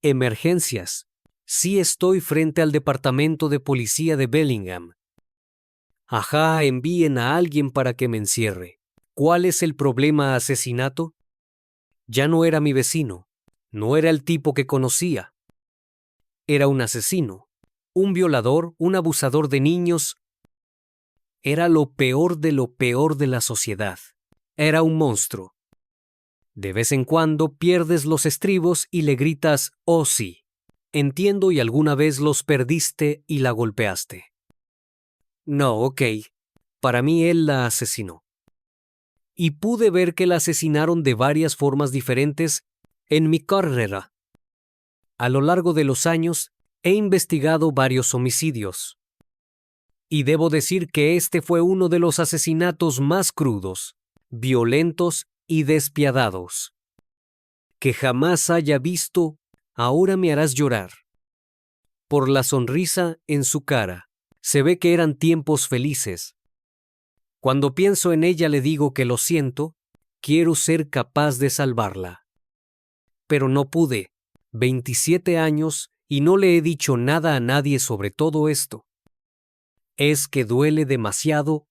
Emergencias. Sí estoy frente al departamento de policía de Bellingham. Ajá, envíen a alguien para que me encierre. ¿Cuál es el problema, asesinato? Ya no era mi vecino. No era el tipo que conocía. Era un asesino, un violador, un abusador de niños. Era lo peor de la sociedad. Era un monstruo. De vez en cuando pierdes los estribos y le gritas, oh sí. Entiendo, y alguna vez los perdiste y la golpeaste. No, ok. Para mí él la asesinó. Y pude ver que la asesinaron de varias formas diferentes en mi carrera. A lo largo de los años, he investigado varios homicidios. Y debo decir que este fue uno de los asesinatos más crudos, violentos y despiadados que jamás haya visto. Ahora me harás llorar. Por la sonrisa en su cara, se ve que eran tiempos felices. Cuando pienso en ella le digo que lo siento, quiero ser capaz de salvarla. Pero no pude. 27 años y no le he dicho nada a nadie sobre todo esto. Es que duele demasiado.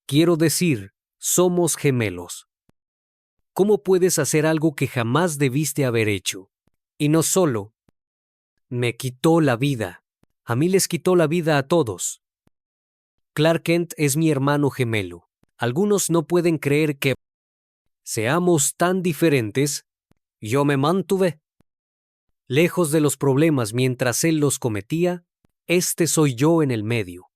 Quiero decir, somos gemelos. ¿Cómo puedes hacer algo que jamás debiste haber hecho? Y no solo, me quitó la vida. A mí les quitó la vida a todos. Clark Kent es mi hermano gemelo. Algunos no pueden creer que seamos tan diferentes. Yo me mantuve lejos de los problemas mientras él los cometía. Este soy yo en el medio.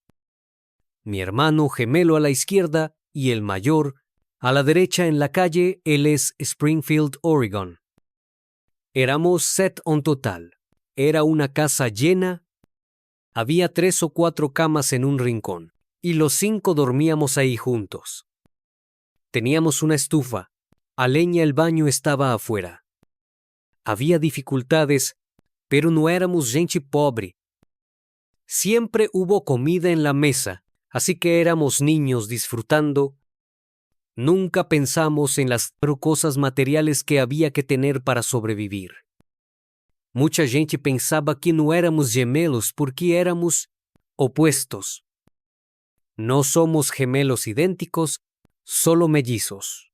Mi hermano gemelo a la izquierda y el mayor a la derecha en la calle. Él es Springfield, Oregon. Éramos 7 en total. Era una casa llena. Había 3 o 4 camas en un rincón, y los 5 dormíamos ahí juntos. Teníamos una estufa. A leña el baño estaba afuera. Había dificultades, pero no éramos gente pobre. Siempre hubo comida en la mesa, así que éramos niños disfrutando. Nunca pensamos en las cosas materiales que había que tener para sobrevivir. Mucha gente pensaba que no éramos gemelos porque éramos opuestos. No somos gemelos idénticos, solo mellizos.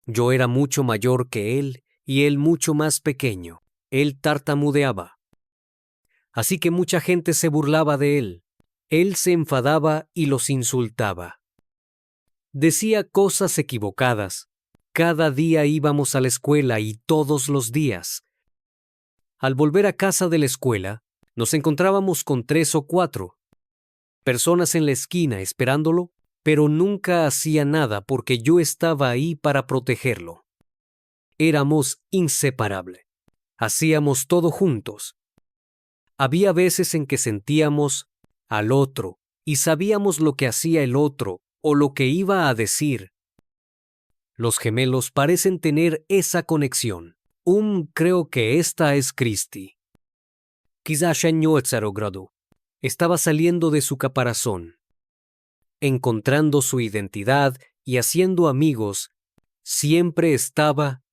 Yo era mucho mayor que él y él mucho más pequeño. Él tartamudeaba. Así que mucha gente se burlaba de él. Él se enfadaba y los insultaba. Decía cosas equivocadas. Cada día íbamos a la escuela y todos los días. Al volver a casa de la escuela, nos encontrábamos con 3 o 4 personas en la esquina esperándolo, pero nunca hacía nada porque yo estaba ahí para protegerlo. Éramos inseparables. Hacíamos todo juntos. Había veces en que sentíamos al otro y sabíamos lo que hacía el otro o lo que iba a decir. Los gemelos parecen tener esa conexión. Creo que esta es Christy. Quizás grado. Estaba saliendo de su caparazón, encontrando su identidad y haciendo amigos. Siempre estaba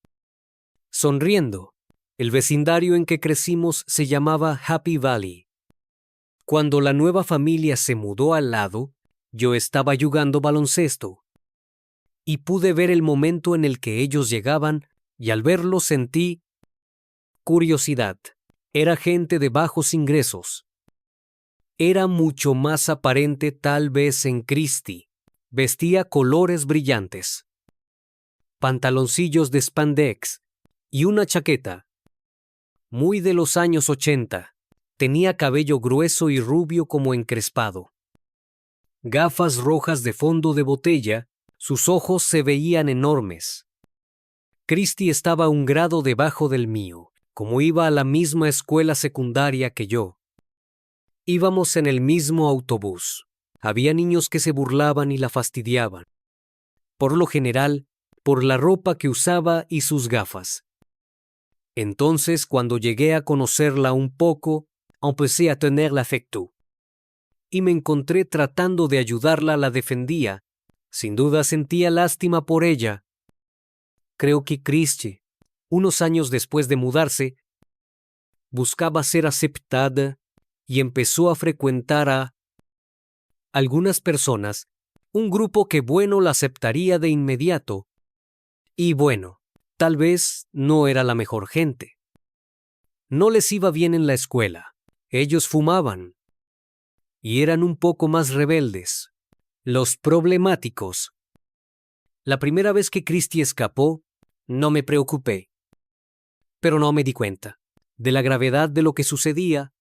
sonriendo. El vecindario en que crecimos se llamaba Happy Valley. Cuando la nueva familia se mudó al lado, yo estaba jugando baloncesto. Y pude ver el momento en el que ellos llegaban, y al verlo sentí curiosidad. Era gente de bajos ingresos. Era mucho más aparente tal vez en Christie. Vestía colores brillantes, pantaloncillos de spandex y una chaqueta. Muy de los años 80. Tenía cabello grueso y rubio como encrespado. Gafas rojas de fondo de botella, sus ojos se veían enormes. Christie estaba un grado debajo del mío, como iba a la misma escuela secundaria que yo. Íbamos en el mismo autobús. Había niños que se burlaban y la fastidiaban. Por lo general, por la ropa que usaba y sus gafas. Entonces, cuando llegué a conocerla un poco, empecé a tenerle afecto. Y me encontré tratando de ayudarla, la defendía. Sin duda sentía lástima por ella. Creo que Christie, unos años después de mudarse, buscaba ser aceptada y empezó a frecuentar a algunas personas, un grupo que bueno la aceptaría de inmediato. Y bueno, tal vez no era la mejor gente. No les iba bien en la escuela. Ellos fumaban. Y eran un poco más rebeldes. Los problemáticos. La primera vez que Christy escapó, no me preocupé. Pero no me di cuenta de la gravedad de lo que sucedía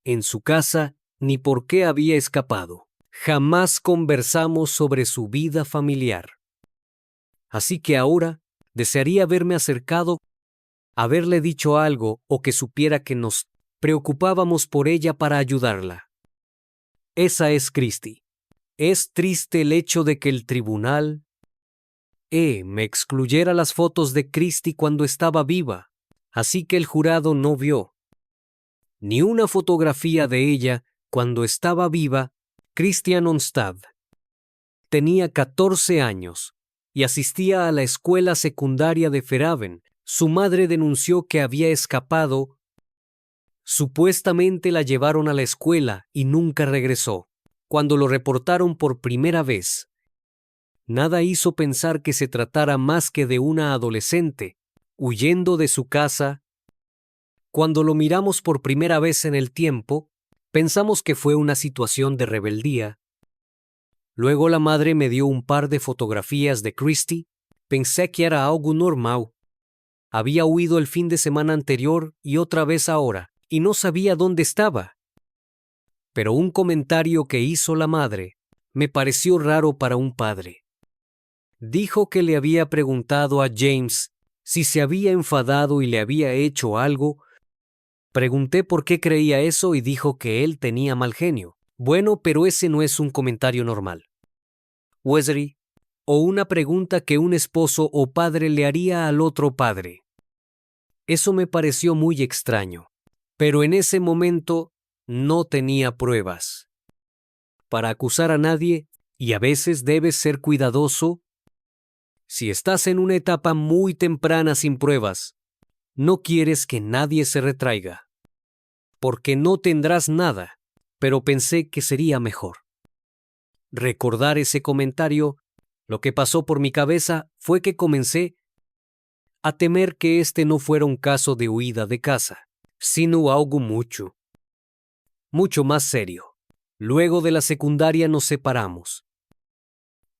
en su casa ni por qué había escapado. Jamás conversamos sobre su vida familiar. Así que ahora desearía haberme acercado, haberle dicho algo o que supiera que nos preocupábamos por ella para ayudarla. Esa es Christy. Es triste el hecho de que el tribunal me excluyera las fotos de Christy cuando estaba viva, así que el jurado no vio ni una fotografía de ella cuando estaba viva. Christian Onstad tenía 14 años y asistía a la escuela secundaria de Fairhaven. Su madre denunció que había escapado. Supuestamente la llevaron a la escuela y nunca regresó. Cuando lo reportaron por primera vez, nada hizo pensar que se tratara más que de una adolescente huyendo de su casa. Cuando lo miramos por primera vez en el tiempo, pensamos que fue una situación de rebeldía. Luego la madre me dio un par de fotografías de Christy. Pensé que era algo normal. Había huido el fin de semana anterior y otra vez ahora, y no sabía dónde estaba. Pero un comentario que hizo la madre me pareció raro para un padre. Dijo que le había preguntado a James si se había enfadado y le había hecho algo. Pregunté por qué creía eso y dijo que él tenía mal genio. Bueno, pero ese no es un comentario normal. Wesley, o una pregunta que un esposo o padre le haría al otro padre. Eso me pareció muy extraño, pero en ese momento no tenía pruebas para acusar a nadie y a veces debes ser cuidadoso. Si estás en una etapa muy temprana sin pruebas, no quieres que nadie se retraiga, porque no tendrás nada, pero pensé que sería mejor. Recordar ese comentario, lo que pasó por mi cabeza fue que comencé a temer que este no fuera un caso de huida de casa, sino algo mucho más serio. Luego de la secundaria nos separamos.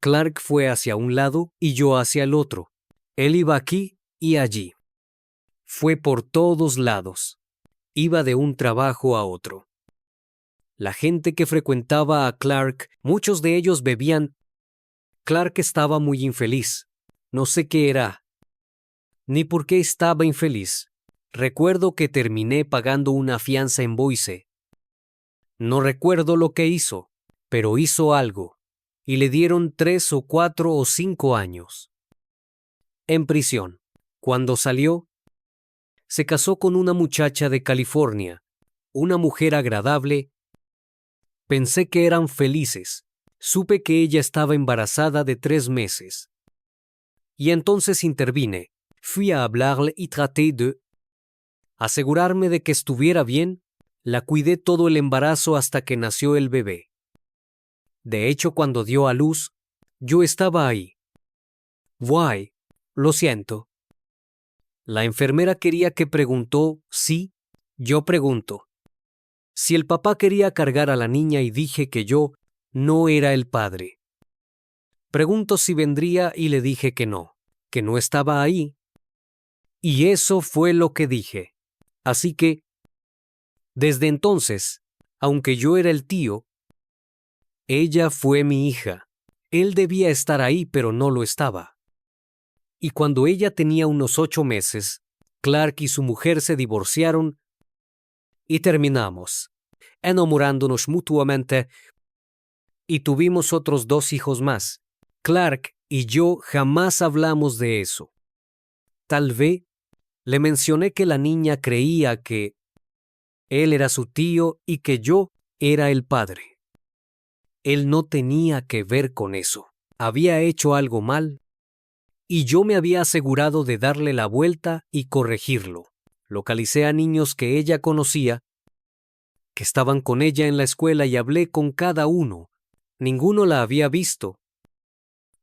Clark fue hacia un lado y yo hacia el otro. Él iba aquí y allí. Fue por todos lados. Iba de un trabajo a otro. La gente que frecuentaba a Clark, muchos de ellos bebían. Clark estaba muy infeliz. No sé qué era, ni por qué estaba infeliz. Recuerdo que terminé pagando una fianza en Boise. No recuerdo lo que hizo, pero hizo algo, y le dieron 3 o 4 o 5 años en prisión. Cuando salió, se casó con una muchacha de California, una mujer agradable. Pensé que eran felices. Supe que ella estaba embarazada de 3 meses. Y entonces intervine. Fui a hablarle y traté de asegurarme de que estuviera bien. La cuidé todo el embarazo hasta que nació el bebé. De hecho, cuando dio a luz, yo estaba ahí. Why, lo siento. La enfermera quería que preguntó, sí, yo pregunto. Si el papá quería cargar a la niña y dije que yo no era el padre. Pregunto si vendría y le dije que no estaba ahí. Y eso fue lo que dije. Así que, desde entonces, aunque yo era el tío, ella fue mi hija. Él debía estar ahí, pero no lo estaba. Y cuando ella tenía unos 8 meses, Clark y su mujer se divorciaron y terminamos, enamorándonos mutuamente, y tuvimos otros 2 hijos más. Clark y yo jamás hablamos de eso. Tal vez le mencioné que la niña creía que él era su tío y que yo era el padre. Él no tenía que ver con eso. Había hecho algo mal y yo me había asegurado de darle la vuelta y corregirlo. Localicé a niños que ella conocía, que estaban con ella en la escuela y hablé con cada uno. Ninguno la había visto.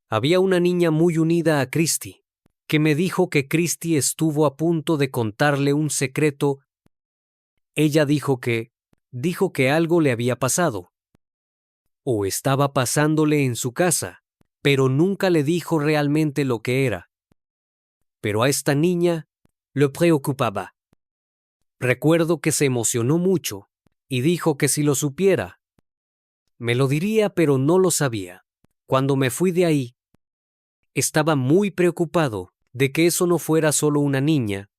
Había una niña muy unida a Christy, que me dijo que Christy estuvo a punto de contarle un secreto. Ella dijo que algo le había pasado, o estaba pasándole en su casa, pero nunca le dijo realmente lo que era. Pero a esta niña le preocupaba. Recuerdo que se emocionó mucho y dijo que si lo supiera, me lo diría, pero no lo sabía. Cuando me fui de ahí, estaba muy preocupado de que eso no fuera solo una niña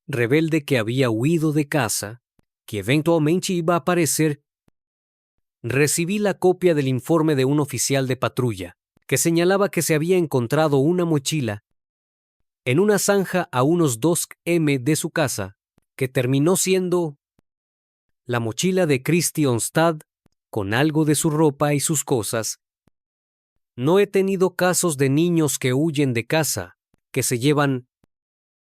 rebelde que había huido de casa, que eventualmente iba a aparecer. Recibí la copia del informe de un oficial de patrulla, que señalaba que se había encontrado una mochila en una zanja a unos 2 km de su casa, que terminó siendo la mochila de Christy Onstad, con algo de su ropa y sus cosas. No he tenido casos de niños que huyen de casa, que se llevan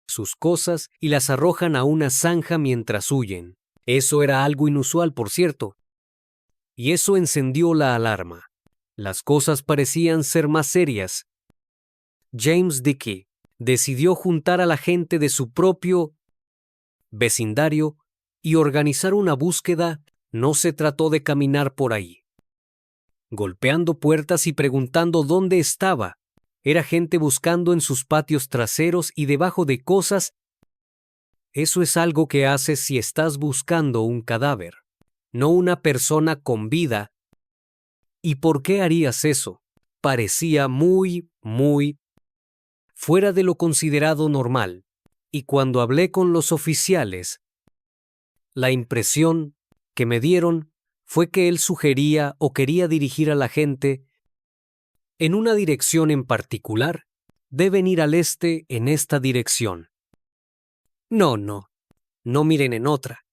sus cosas y las arrojan a una zanja mientras huyen. Eso era algo inusual, por cierto. Y eso encendió la alarma. Las cosas parecían ser más serias. James Dickey decidió juntar a la gente de su propio vecindario y organizar una búsqueda. No se trató de caminar por ahí, golpeando puertas y preguntando dónde estaba. Era gente buscando en sus patios traseros y debajo de cosas. Eso es algo que haces si estás buscando un cadáver, no una persona con vida. ¿Y por qué harías eso? Parecía muy fuera de lo considerado normal. Y cuando hablé con los oficiales, la impresión que me dieron fue que él sugería o quería dirigir a la gente en una dirección en particular. Deben ir al este en esta dirección. No miren en otra.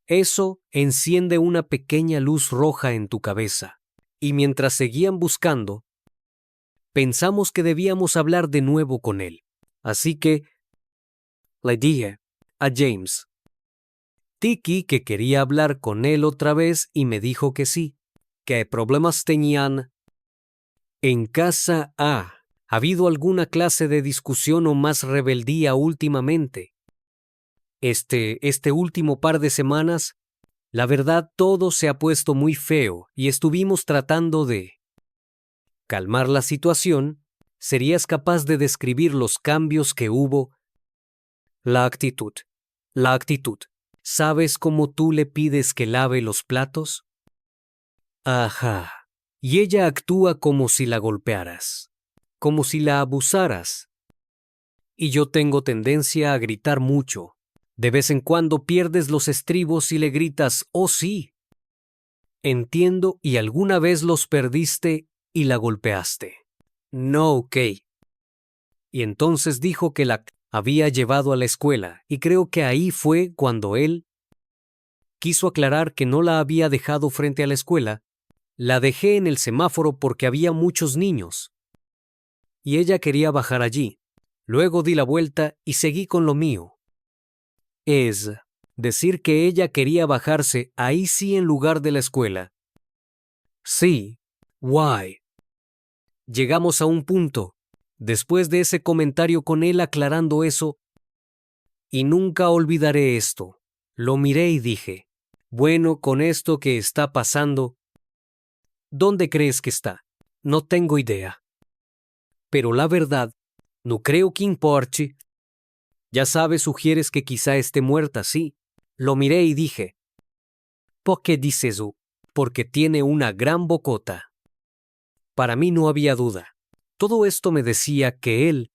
Eso enciende una pequeña luz roja en tu cabeza. Y mientras seguían buscando, pensamos que debíamos hablar de nuevo con él. Así que le dije a James Dickey que quería hablar con él otra vez y me dijo que sí. ¿Qué problemas tenían en casa? ¿Ha habido alguna clase de discusión o más rebeldía últimamente? Este último par de semanas, la verdad, todo se ha puesto muy feo y estuvimos tratando de calmar la situación. ¿Serías capaz de describir los cambios que hubo? La actitud. ¿Sabes cómo tú le pides que lave los platos? Ajá. Y ella actúa como si la golpearas, como si la abusaras. Y yo tengo tendencia a gritar mucho. De vez en cuando pierdes los estribos y le gritas, «Oh sí». Entiendo, y alguna vez los perdiste y la golpeaste. No, ok. Y entonces dijo que la había llevado a la escuela, y creo que ahí fue cuando él quiso aclarar que no la había dejado frente a la escuela. La dejé en el semáforo porque había muchos niños, y ella quería bajar allí. Luego di la vuelta y seguí con lo mío. Es decir, que ella quería bajarse ahí sí en lugar de la escuela. Sí, why. Llegamos a un punto, después de ese comentario con él aclarando eso, y nunca olvidaré esto. Lo miré y dije, bueno, con esto que está pasando, ¿dónde crees que está? No tengo idea. Pero la verdad, no creo que importe. Ya sabes, sugieres que quizá esté muerta, sí. Lo miré y dije, ¿por qué dices eso? Porque tiene una gran bocota. Para mí no había duda. Todo esto me decía que él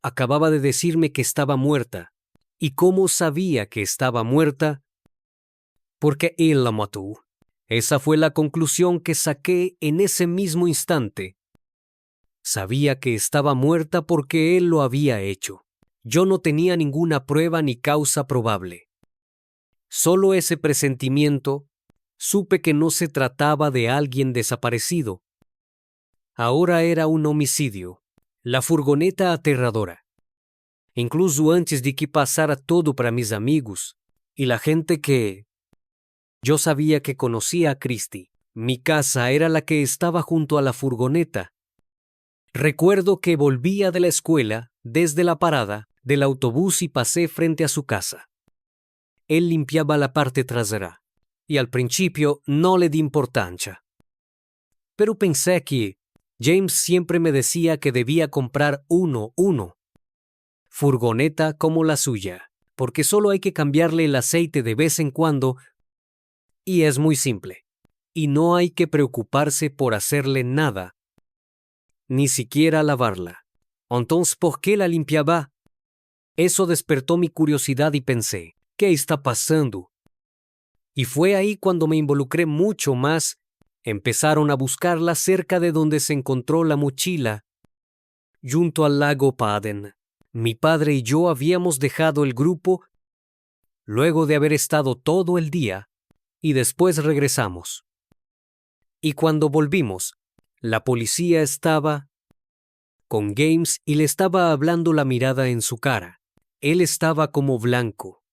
acababa de decirme que estaba muerta. ¿Y cómo sabía que estaba muerta? Porque él la mató. Esa fue la conclusión que saqué en ese mismo instante. Sabía que estaba muerta porque él lo había hecho. Yo no tenía ninguna prueba ni causa probable. Solo ese presentimiento. Supe que no se trataba de alguien desaparecido. Ahora era un homicidio. La furgoneta aterradora. incluso antes de que pasara todo para mis amigos y la gente que yo sabía que conocía a Christie. Mi casa era la que estaba junto a la furgoneta. Recuerdo que volvía de la escuela desde la parada del autobús y pasé frente a su casa. Él limpiaba la parte trasera y al principio no le di importancia. Pero pensé que James siempre me decía que debía comprar uno furgoneta como la suya, porque solo hay que cambiarle el aceite de vez en cuando y es muy simple. Y no hay que preocuparse por hacerle nada, ni siquiera lavarla. Entonces, ¿por qué la limpiaba? Eso despertó mi curiosidad y pensé, ¿qué está pasando? Y fue ahí cuando me involucré mucho más. Empezaron a buscarla cerca de donde se encontró la mochila, junto al lago Paden. Mi padre y yo habíamos dejado el grupo luego de haber estado todo el día y después regresamos. Y cuando volvimos, la policía estaba con James y le estaba hablando la mirada en su cara. Él estaba como blanco.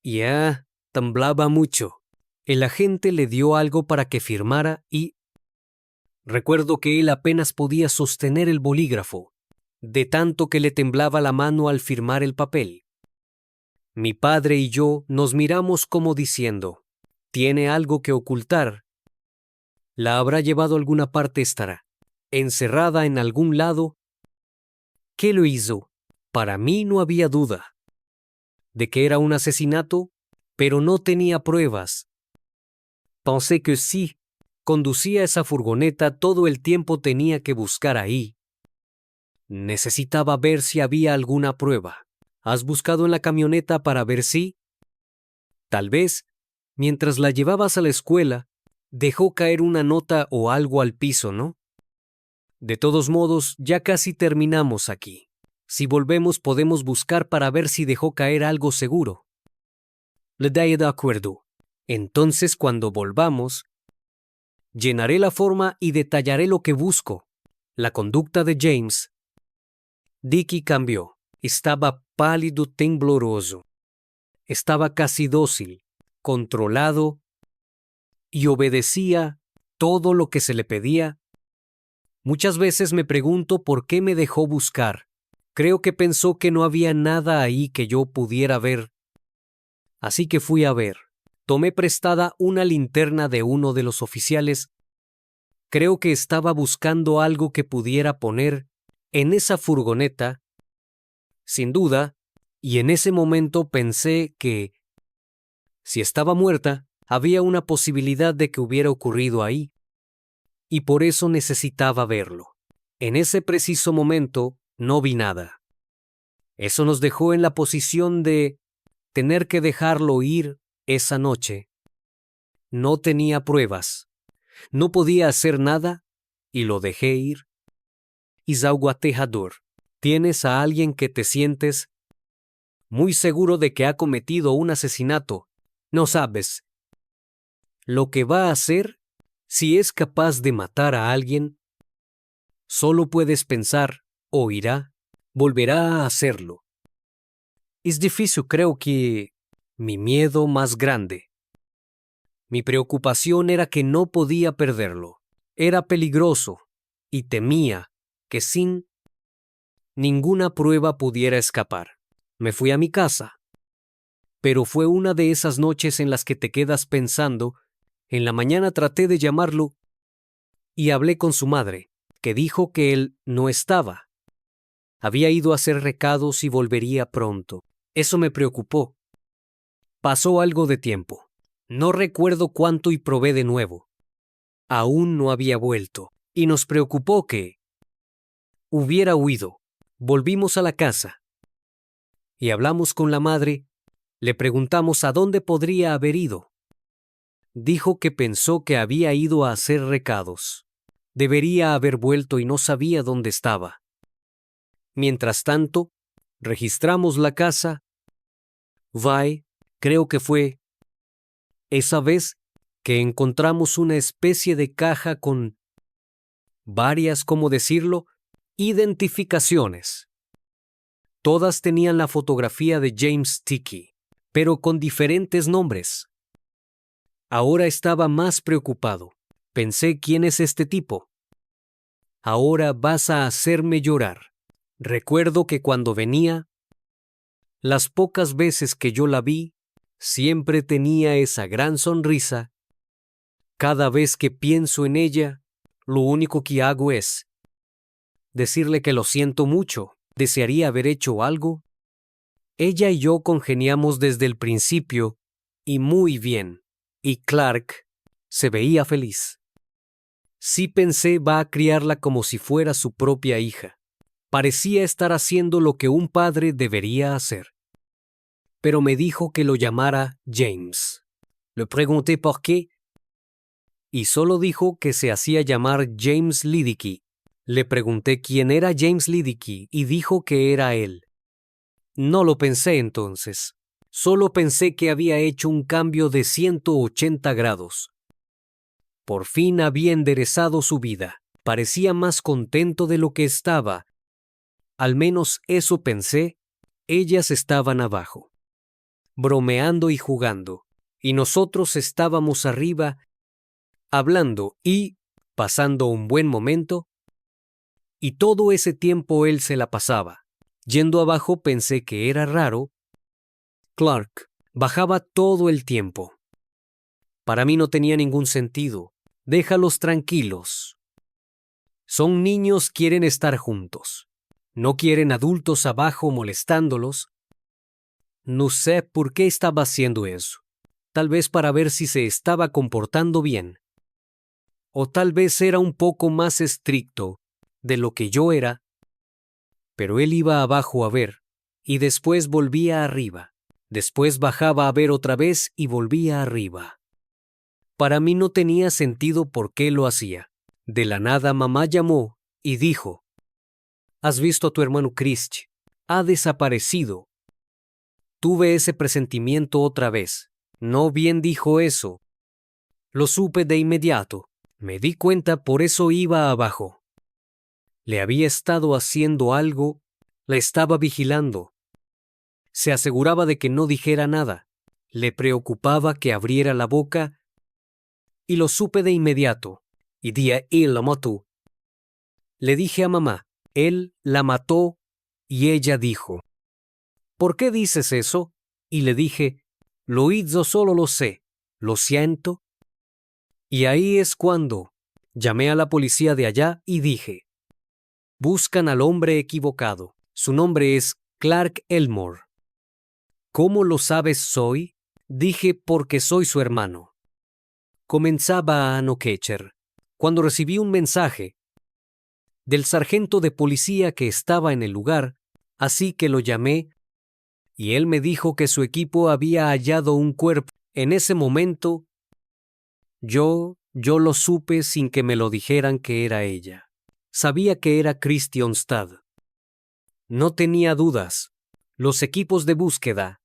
Ya, temblaba mucho. El agente le dio algo para que firmara y recuerdo que él apenas podía sostener el bolígrafo, de tanto que le temblaba la mano al firmar el papel. Mi padre y yo nos miramos como diciendo, tiene algo que ocultar. La habrá llevado a alguna parte, estará encerrada en algún lado. ¿Qué lo hizo? Para mí no había duda de que era un asesinato, pero no tenía pruebas. Pensé que sí, conducía esa furgoneta todo el tiempo, tenía que buscar ahí. Necesitaba ver si había alguna prueba. ¿Has buscado en la camioneta para ver si? Tal vez, mientras la llevabas a la escuela, dejó caer una nota o algo al piso, ¿no? De todos modos, ya casi terminamos aquí. Si volvemos podemos buscar para ver si dejó caer algo seguro. Le di de acuerdo. Entonces, cuando volvamos, llenaré la forma y detallaré lo que busco. La conducta de James. Dickie cambió. Estaba pálido, tembloroso. Estaba casi dócil, controlado y obedecía todo lo que se le pedía. Muchas veces me pregunto por qué me dejó buscar. Creo que pensó que no había nada ahí que yo pudiera ver. Así que fui a ver. Tomé prestada una linterna de uno de los oficiales. Creo que estaba buscando algo que pudiera poner en esa furgoneta, sin duda, y en ese momento pensé que, si estaba muerta, había una posibilidad de que hubiera ocurrido ahí, y por eso necesitaba verlo. En ese preciso momento no vi nada. Eso nos dejó en la posición de tener que dejarlo ir esa noche. No tenía pruebas, no podía hacer nada y lo dejé ir. Es algo aterrador. Tienes a alguien que te sientes muy seguro de que ha cometido un asesinato. No sabes lo que va a hacer si es capaz de matar a alguien. Solo puedes pensar, o irá, volverá a hacerlo. Es difícil, creo que mi miedo más grande. Mi preocupación era que no podía perderlo. Era peligroso y temía que sin ninguna prueba pudiera escapar. Me fui a mi casa. Pero fue una de esas noches en las que te quedas pensando. En la mañana traté de llamarlo y hablé con su madre, que dijo que él no estaba. Había ido a hacer recados y volvería pronto. Eso me preocupó. Pasó algo de tiempo. No recuerdo cuánto y probé de nuevo. Aún no había vuelto, y nos preocupó que hubiera huido. Volvimos a la casa y hablamos con la madre. Le preguntamos a dónde podría haber ido. Dijo que pensó que había ido a hacer recados. Debería haber vuelto y no sabía dónde estaba. Mientras tanto, registramos la casa. Creo que fue esa vez que encontramos una especie de caja con varias, ¿cómo decirlo?, identificaciones. Todas tenían la fotografía de James Dickey, pero con diferentes nombres. Ahora estaba más preocupado. Pensé, ¿quién es este tipo? Ahora vas a hacerme llorar. Recuerdo que cuando venía, las pocas veces que yo la vi, siempre tenía esa gran sonrisa. Cada vez que pienso en ella, lo único que hago es decirle que lo siento mucho. ¿Desearía haber hecho algo? Ella y yo congeniamos desde el principio, y muy bien, y Clark se veía feliz. Sí pensé, va a criarla como si fuera su propia hija. Parecía estar haciendo lo que un padre debería hacer. Pero me dijo que lo llamara James. Le pregunté por qué, y solo dijo que se hacía llamar James Liddicky. Le pregunté quién era James Liddicky y dijo que era él. No lo pensé entonces. Solo pensé que había hecho un cambio de 180 grados. Por fin había enderezado su vida. Parecía más contento de lo que estaba. Al menos eso pensé. Ellas estaban abajo, bromeando y jugando, y nosotros estábamos arriba, hablando y pasando un buen momento. Y todo ese tiempo él se la pasaba. Yendo abajo pensé que era raro. Clark bajaba todo el tiempo. Para mí no tenía ningún sentido. Déjalos tranquilos. Son niños, quieren estar juntos. No quieren adultos abajo molestándolos. No sé por qué estaba haciendo eso. Tal vez para ver si se estaba comportando bien. O tal vez era un poco más estricto de lo que yo era. Pero él iba abajo a ver, y después volvía arriba. Después bajaba a ver otra vez y volvía arriba. Para mí no tenía sentido por qué lo hacía. De la nada mamá llamó y dijo: ¿Has visto a tu hermano Chris? Ha desaparecido. Tuve ese presentimiento otra vez. No bien dijo eso. Lo supe de inmediato. Me di cuenta, por eso iba abajo. Le había estado haciendo algo, la estaba vigilando. Se aseguraba de que no dijera nada. Le preocupaba que abriera la boca, y lo supe de inmediato. Y dije, él la mató. Le dije a mamá, él la mató, y ella dijo, ¿por qué dices eso? Y le dije, lo hizo, solo lo sé, lo siento. Y ahí es cuando llamé a la policía de allá y dije, buscan al hombre equivocado. Su nombre es Clark Elmore. ¿Cómo lo sabes soy? Dije, porque soy su hermano. Comenzaba a anochecer, cuando recibí un mensaje del sargento de policía que estaba en el lugar, así que lo llamé y él me dijo que su equipo había hallado un cuerpo. En ese momento, yo lo supe sin que me lo dijeran que era ella. Sabía que era Christian Stad. No tenía dudas. Los equipos de búsqueda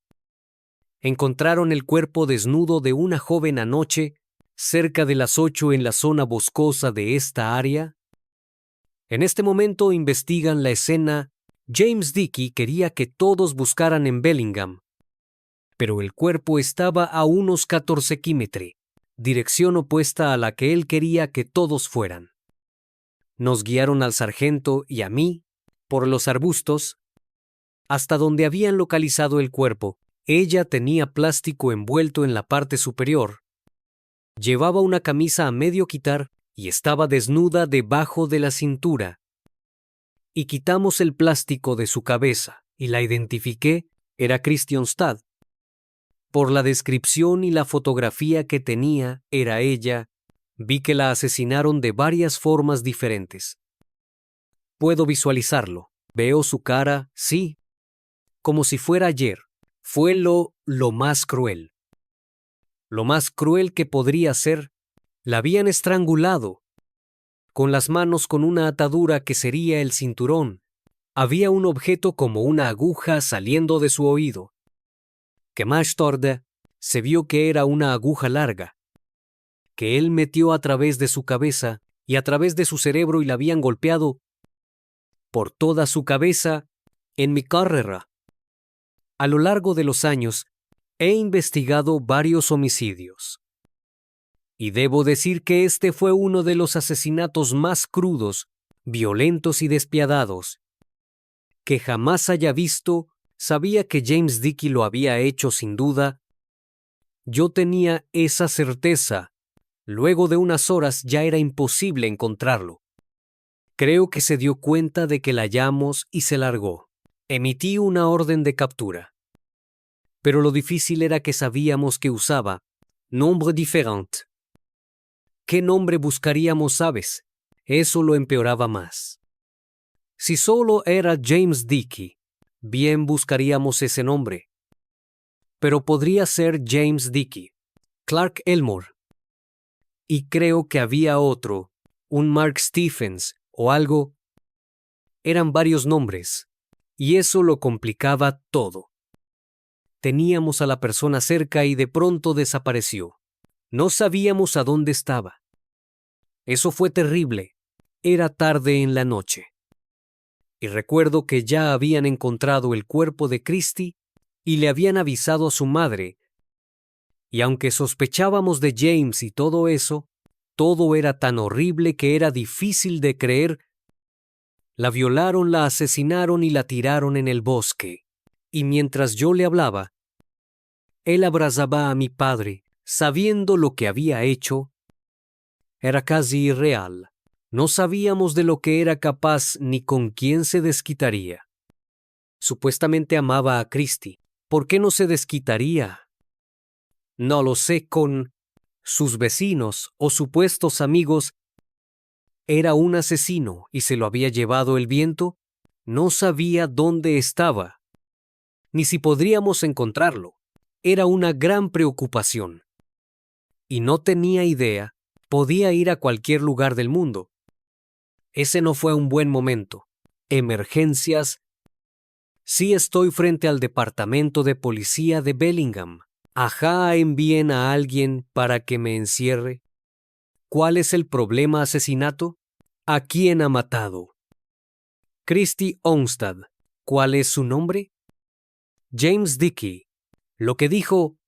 encontraron el cuerpo desnudo de una joven anoche, cerca de las 8 en la zona boscosa de esta área. En este momento investigan la escena. James Dickey quería que todos buscaran en Bellingham, pero el cuerpo estaba a unos 14 km, dirección opuesta a la que él quería que todos fueran. Nos guiaron al sargento y a mí, por los arbustos, hasta donde habían localizado el cuerpo. Ella tenía plástico envuelto en la parte superior. Llevaba una camisa a medio quitar y estaba desnuda debajo de la cintura. Y quitamos el plástico de su cabeza y la identifiqué, era Christian Stad. Por la descripción y la fotografía que tenía, era ella. Vi que la asesinaron de varias formas diferentes. Puedo visualizarlo. Veo su cara, sí, como si fuera ayer. Fue lo más cruel. Lo más cruel que podría ser. La habían estrangulado, con las manos con una atadura que sería el cinturón. Había un objeto como una aguja saliendo de su oído, que más tarde se vio que era una aguja larga, que él metió a través de su cabeza y a través de su cerebro y la habían golpeado por toda su cabeza En mi carrera, a lo largo de los años, he investigado varios homicidios. Y debo decir que este fue uno de los asesinatos más crudos, violentos y despiadados que jamás haya visto. Sabía que James Dickey lo había hecho sin duda. Yo tenía esa certeza. Luego de unas horas ya era imposible encontrarlo. Creo que se dio cuenta de que la hallamos y se largó. Emití una orden de captura. Pero lo difícil era que sabíamos que usaba nombre différent. ¿Qué nombre buscaríamos, sabes? Eso lo empeoraba más. Si solo era James Dickey, bien buscaríamos ese nombre. Pero podría ser James Dickey, Clark Elmore. Y creo que había otro, un Mark Stephens o algo. Eran varios nombres, y eso lo complicaba todo. Teníamos a la persona cerca y de pronto desapareció. No sabíamos a dónde estaba. Eso fue terrible. Era tarde en la noche. Y recuerdo que ya habían encontrado el cuerpo de Christy y le habían avisado a su madre. Y aunque sospechábamos de James y todo eso, todo era tan horrible que era difícil de creer. La violaron, la asesinaron y la tiraron en el bosque. Y mientras yo le hablaba, él abrazaba a mi padre, sabiendo lo que había hecho. Era casi irreal. No sabíamos de lo que era capaz ni con quién se desquitaría. Supuestamente amaba a Christy. ¿Por qué no se desquitaría? No lo sé, con sus vecinos o supuestos amigos. Era un asesino y se lo había llevado el viento. No sabía dónde estaba, ni si podríamos encontrarlo. Era una gran preocupación. Y no tenía idea. Podía ir a cualquier lugar del mundo. Ese no fue un buen momento. Emergencias. Sí, estoy frente al departamento de policía de Bellingham. Ajá, envíen a alguien para que me encierre. ¿Cuál es el problema, asesinato? ¿A quién ha matado? Christy Onstad. ¿Cuál es su nombre? James Dickey. Lo que dijo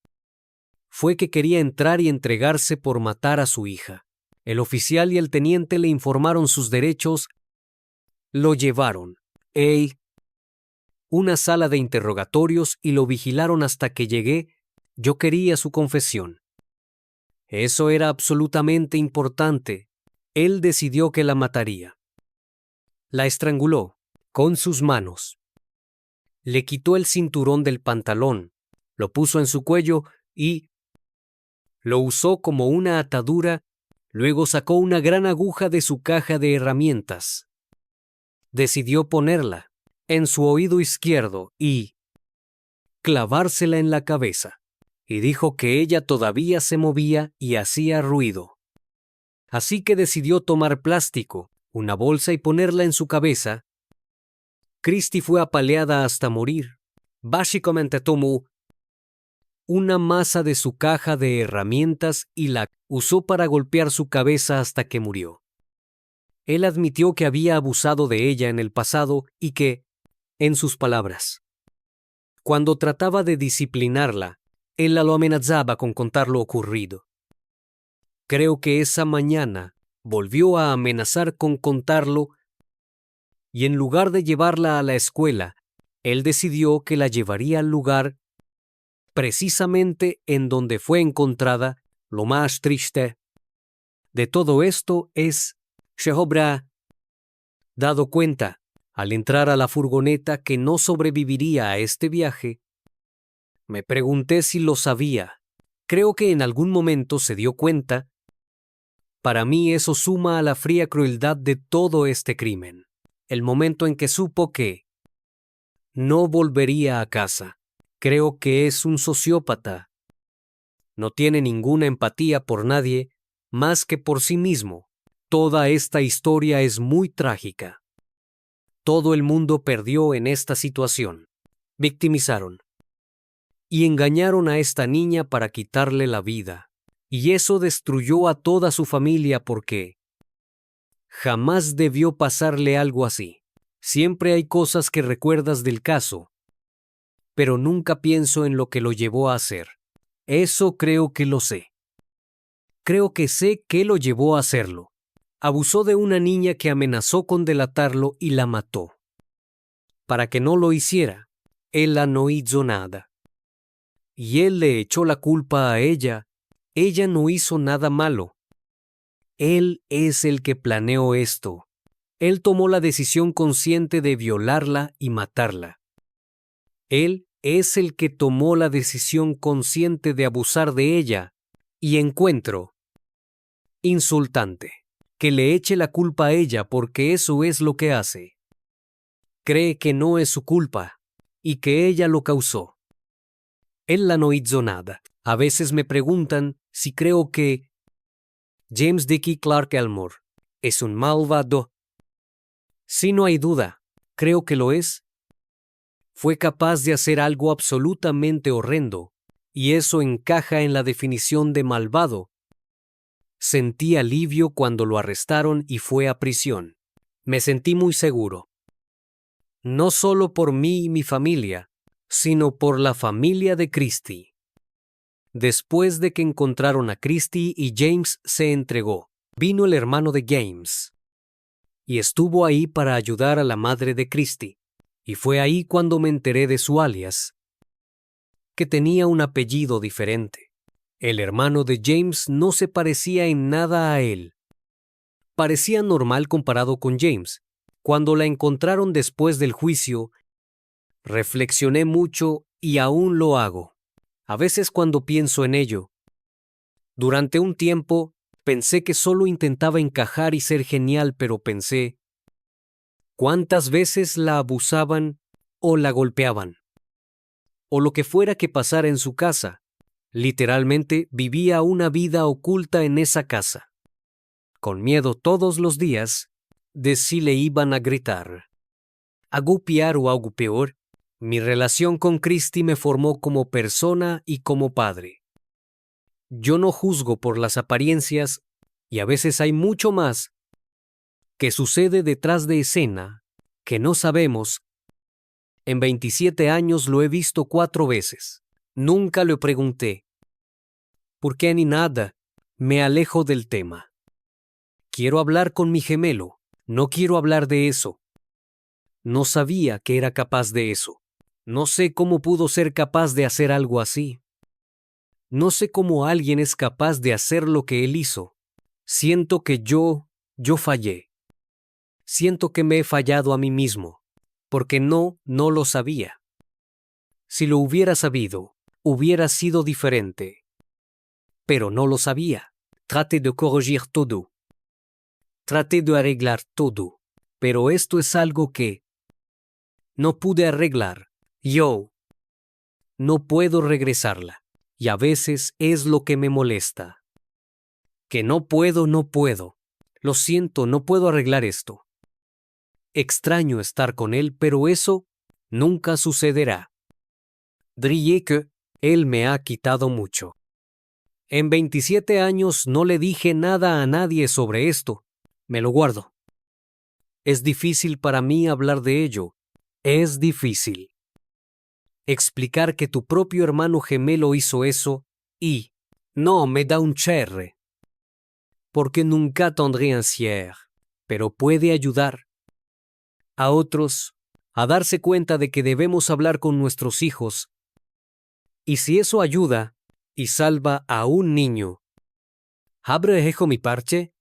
fue que quería entrar y entregarse por matar a su hija. El oficial y el teniente le informaron sus derechos. Lo llevaron una sala de interrogatorios y lo vigilaron hasta que llegué. Yo quería su confesión. Eso era absolutamente importante. Él decidió que la mataría. La estranguló con sus manos. Le quitó el cinturón del pantalón, lo puso en su cuello y lo usó como una atadura. Luego sacó una gran aguja de su caja de herramientas. Decidió ponerla en su oído izquierdo y clavársela en la cabeza. Y dijo que ella todavía se movía y hacía ruido. Así que decidió tomar plástico, una bolsa y ponerla en su cabeza. Christy fue apaleada hasta morir. Básicamente tomó una masa de su caja de herramientas y la usó para golpear su cabeza hasta que murió. Él admitió que había abusado de ella en el pasado y que, en sus palabras, cuando trataba de disciplinarla, él la lo amenazaba con contar lo ocurrido. Creo que esa mañana volvió a amenazar con contarlo y en lugar de llevarla a la escuela, él decidió que la llevaría al lugar precisamente en donde fue encontrada. Lo más triste de todo esto es se habrá dado cuenta, al entrar a la furgoneta, que no sobreviviría a este viaje. Me pregunté si lo sabía. Creo que en algún momento se dio cuenta. Para mí eso suma a la fría crueldad de todo este crimen. El momento en que supo que no volvería a casa. Creo que es un sociópata. No tiene ninguna empatía por nadie más que por sí mismo. Toda esta historia es muy trágica. Todo el mundo perdió en esta situación. Victimizaron y engañaron a esta niña para quitarle la vida. Y eso destruyó a toda su familia porque jamás debió pasarle algo así. Siempre hay cosas que recuerdas del caso, pero nunca pienso en lo que lo llevó a hacer. Eso creo que lo sé. Creo que sé qué lo llevó a hacerlo. Abusó de una niña que amenazó con delatarlo y la mató. Para que no lo hiciera, ella no hizo nada. Y él le echó la culpa a ella. Ella no hizo nada malo. Él es el que planeó esto. Él tomó la decisión consciente de violarla y matarla. Él es el que tomó la decisión consciente de abusar de ella. Y encuentro insultante que le eche la culpa a ella porque eso es lo que hace. Cree que no es su culpa y que ella lo causó. Él no hizo nada. A veces me preguntan si creo que James Dickie Clark Elmore es un malvado. Si no hay duda, creo que lo es. Fue capaz de hacer algo absolutamente horrendo, y eso encaja en la definición de malvado. Sentí alivio cuando lo arrestaron y fue a prisión. Me sentí muy seguro. No solo por mí y mi familia, sino por la familia de Christy. Después de que encontraron a Christy y James se entregó, vino el hermano de James y estuvo ahí para ayudar a la madre de Christy. Y fue ahí cuando me enteré de su alias, que tenía un apellido diferente. El hermano de James no se parecía en nada a él. Parecía normal comparado con James. Cuando la encontraron después del juicio, reflexioné mucho y aún lo hago. A veces cuando pienso en ello. Durante un tiempo, pensé que solo intentaba encajar y ser genial, pero pensé, ¿cuántas veces la abusaban o la golpeaban? O lo que fuera que pasara en su casa. Literalmente vivía una vida oculta en esa casa, con miedo todos los días de si le iban a gritar. A golpear o algo peor, mi relación con Christy me formó como persona y como padre. Yo no juzgo por las apariencias y a veces hay mucho más que sucede detrás de escena que no sabemos. En 27 años lo he visto 4 veces. Nunca le pregunté. ¿Por qué ni nada? Me alejo del tema. Quiero hablar con mi gemelo. No quiero hablar de eso. No sabía que era capaz de eso. No sé cómo pudo ser capaz de hacer algo así. No sé cómo alguien es capaz de hacer lo que él hizo. Siento que yo fallé. Siento que me he fallado a mí mismo, porque no lo sabía. Si lo hubiera sabido, hubiera sido diferente. Pero no lo sabía. Traté de corregir todo. Traté de arreglar todo. Pero esto es algo que no pude arreglar. Yo no puedo regresarla. Y a veces es lo que me molesta. Que no puedo. Lo siento, no puedo arreglar esto. Extraño estar con él, pero eso nunca sucederá. Diría que él me ha quitado mucho. En 27 años no le dije nada a nadie sobre esto. Me lo guardo. Es difícil para mí hablar de ello. Es difícil. Explicar que tu propio hermano gemelo hizo eso y no me da un cherre. Porque nunca tendré un cierre. Pero puede ayudar a otros a darse cuenta de que debemos hablar con nuestros hijos. Y si eso ayuda y salva a un niño, ¿habré hecho mi parche?